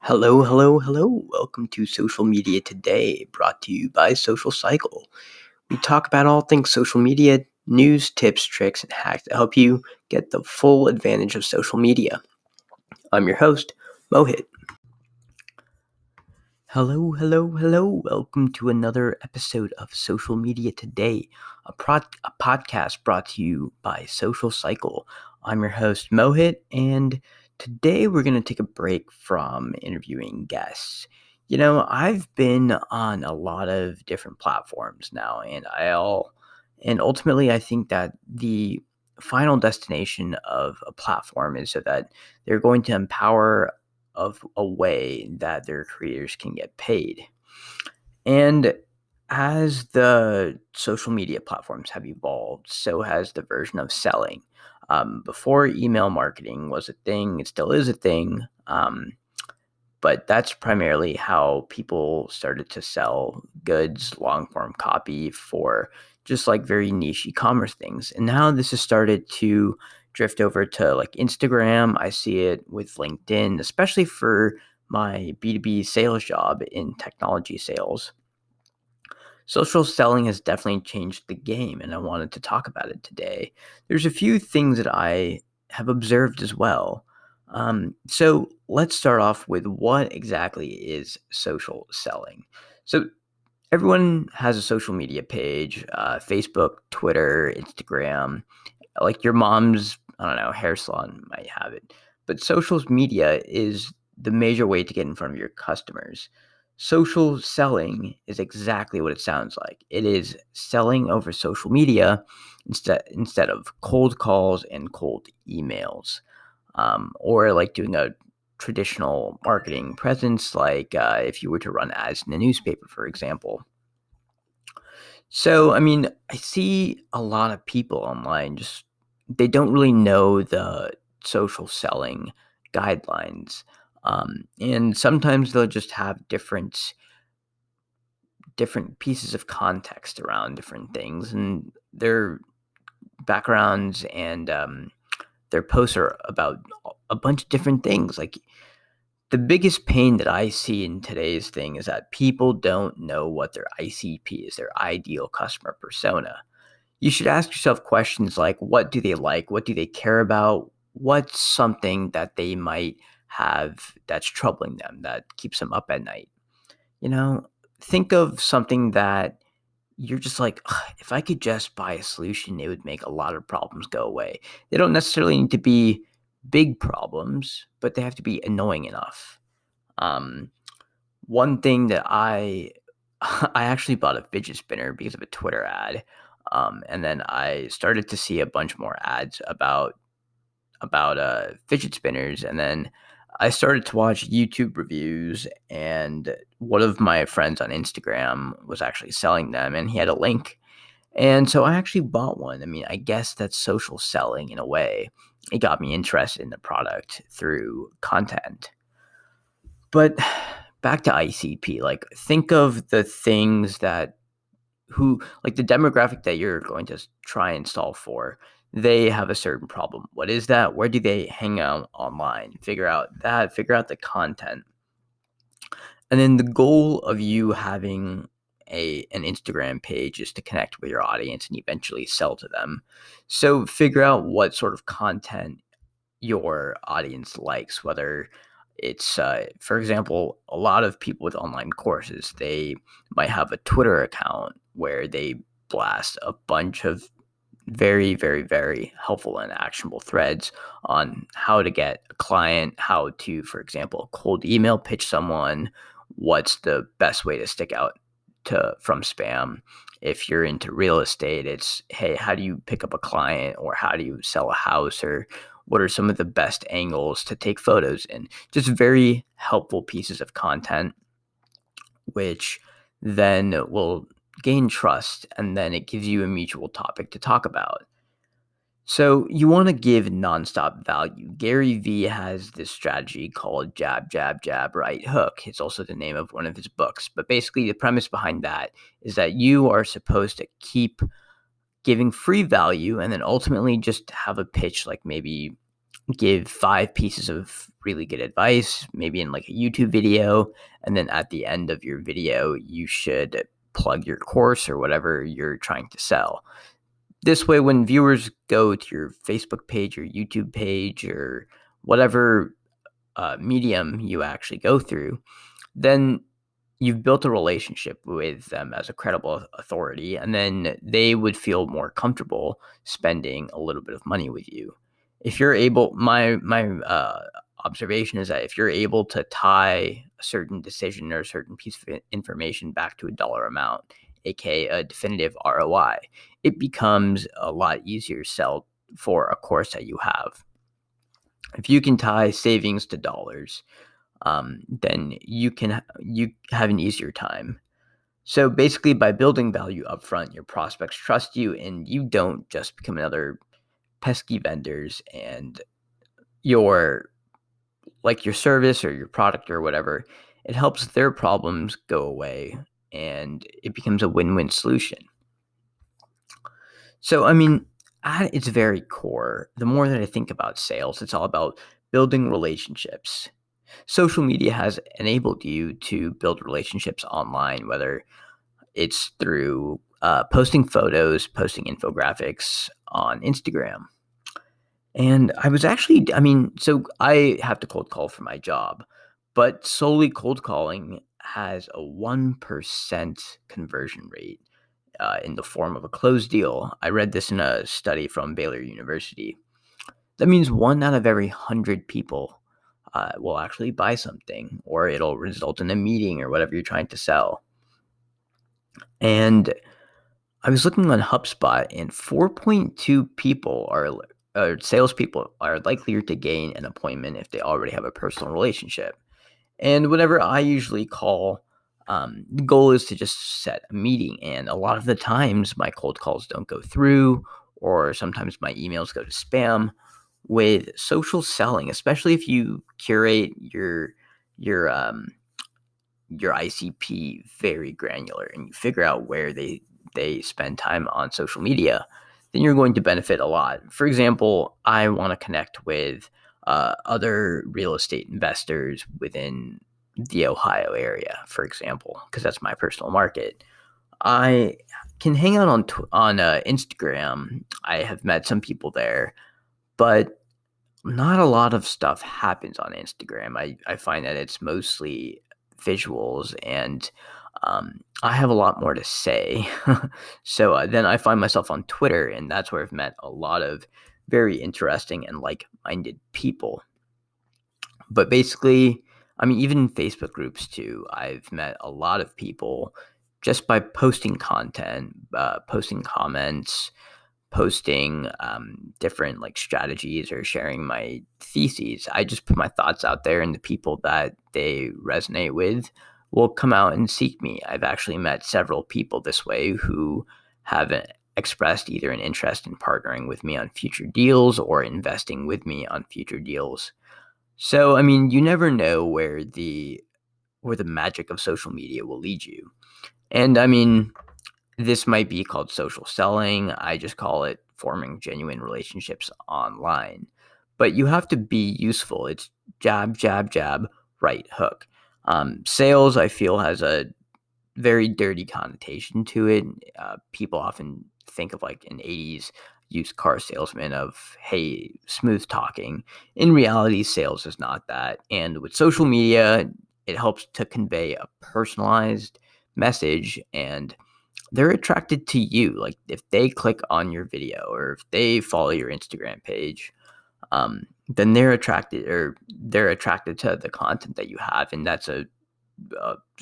Hello, hello, hello. Welcome to Social Media Today, brought to you by Social Cycle. We talk about all things social media, news, tips, tricks, and hacks to help you get the full advantage of social media. I'm your host, Mohit. Hello, hello, hello. Welcome to another episode of Social Media Today, a podcast brought to you by Social Cycle. I'm your host, Mohit, and today we're going to take a break from interviewing guests. I've been on a lot of different platforms now, and ultimately I think that the final destination of a platform is so that they're going to empower of a way that their creators can get paid. And as the social media platforms have evolved, so has the version of selling. Before email marketing was a thing, it still is a thing. But that's primarily how people started to sell goods, long form copy for just like very niche e-commerce things. And now this has started to drift over to like Instagram. I see it with LinkedIn, especially for my B2B sales job in technology sales. Social selling has definitely changed the game, and I wanted to talk about it today. There's a few things that I have observed as well. So let's start off with what exactly is social selling. So everyone has a social media page, Facebook, Twitter, Instagram. Like your mom's, I don't know, hair salon might have it. But social media is the major way to get in front of your customers. Social selling is exactly what it sounds like. It is selling over social media instead of cold calls and cold emails, or like doing a traditional marketing presence, like if you were to run ads in a newspaper, for example. So, I mean, I see a lot of people online just they don't really know the social selling guidelines. And sometimes they'll just have different pieces of context around different things, and their backgrounds and their posts are about a bunch of different things. Like the biggest pain that I see in today's thing is that people don't know what their ICP is, their ideal customer persona. You should ask yourself questions like, what do they like? What do they care about? What's something that they might have that's troubling them, that keeps them up at night? You know, think of something that you're just like, "Ugh, if I could just buy a solution, it would make a lot of problems go away." They don't necessarily need to be big problems, but they have to be annoying enough. Um, One thing that I actually bought a fidget spinner because of a Twitter ad, and then I started to see a bunch more ads about fidget spinners, and then I started to watch YouTube reviews, and one of my friends on Instagram was actually selling them, and he had a link, and so I actually bought one. I mean, I guess that's social selling in a way. It got me interested in the product through content. But back to ICP, like think of the things that who like the demographic that you're going to try and solve for. They have a certain problem. What is that? Where do they hang out online? Figure out that, figure out the content. And then the goal of you having an Instagram page is to connect with your audience and eventually sell to them. So figure out what sort of content your audience likes, whether it's, for example, a lot of people with online courses, they might have a Twitter account where they blast a bunch of very, very, very helpful and actionable threads on how to get a client, how to, for example, cold email pitch someone, what's the best way to stick out to from spam. If you're into real estate, it's, hey, how do you pick up a client, or how do you sell a house, or what are some of the best angles to take photos in? Just very helpful pieces of content, which then will gain trust, and then it gives you a mutual topic to talk about. So you want to give nonstop value. Gary Vee has this strategy called jab, jab, jab, right hook. It's also the name of one of his books. But basically, the premise behind that is that you are supposed to keep giving free value, and then ultimately just have a pitch, like maybe give 5 pieces of really good advice, maybe in like a YouTube video, and then at the end of your video, you should plug your course or whatever you're trying to sell. This way, when viewers go to your Facebook page or YouTube page or whatever medium you actually go through, then you've built a relationship with them as a credible authority, and then they would feel more comfortable spending a little bit of money with you. If you're able, my observation is that if you're able to tie a certain decision or a certain piece of information back to a dollar amount, aka a definitive ROI, it becomes a lot easier to sell for a course that you have. If you can tie savings to dollars, then you have an easier time. So basically, by building value upfront, your prospects trust you, and you don't just become another pesky vendors. And your service or your product or whatever, it helps their problems go away, and it becomes a win-win solution. So, I mean, at its very core, the more that I think about sales, it's all about building relationships. Social media has enabled you to build relationships online, whether it's through posting photos, posting infographics on Instagram. And so I have to cold call for my job, but solely cold calling has a 1% conversion rate in the form of a closed deal. I read this in a study from Baylor University. That means 1 out of every 100 people will actually buy something, or it'll result in a meeting or whatever you're trying to sell. And I was looking on HubSpot, and 4.2 people salespeople are likelier to gain an appointment if they already have a personal relationship. And whenever I usually call, the goal is to just set a meeting. And a lot of the times my cold calls don't go through, or sometimes my emails go to spam. With social selling, especially if you curate your ICP very granular and you figure out where they spend time on social media, then you're going to benefit a lot. For example, I want to connect with other real estate investors within the Ohio area, for example, because that's my personal market. I can hang out on Instagram. I have met some people there, but not a lot of stuff happens on Instagram. I find that it's mostly visuals, and I have a lot more to say. So then I find myself on Twitter, and that's where I've met a lot of very interesting and like-minded people. But basically, I mean, even in Facebook groups too, I've met a lot of people just by posting content, posting comments, posting different like strategies or sharing my theses. I just put my thoughts out there, and the people that they resonate with will come out and seek me. I've actually met several people this way who have expressed either an interest in partnering with me on future deals or investing with me on future deals. So, I mean, you never know where the magic of social media will lead you. And I mean, this might be called social selling. I just call it forming genuine relationships online. But you have to be useful. It's jab, jab, jab, right hook. Sales, I feel, has a very dirty connotation to it. People often think of like an 80s used car salesman of, hey, smooth talking. In reality, sales is not that. And with social media, it helps to convey a personalized message, and they're attracted to you. Like if they click on your video or if they follow your Instagram page, then they're attracted to the content that you have. And that's a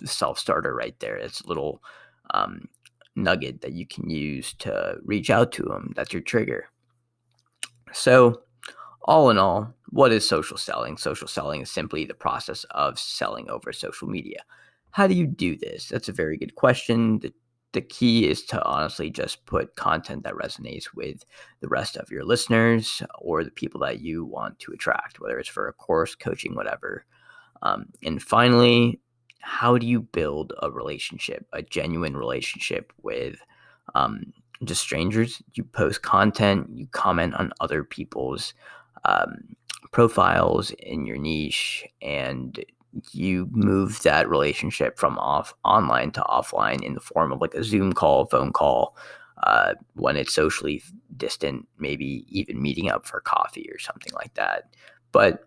self-starter right there. It's a little nugget that you can use to reach out to them. That's your trigger. So all in all, what is social selling? Social selling is simply the process of selling over social media. How do you do this? That's a very good question. The key is to honestly just put content that resonates with the rest of your listeners or the people that you want to attract, whether it's for a course, coaching, whatever. And finally, how do you build a relationship, a genuine relationship with just strangers? You post content, you comment on other people's profiles in your niche, and you move that relationship from online to offline in the form of like a Zoom call, phone call, when it's socially distant, maybe even meeting up for coffee or something like that. But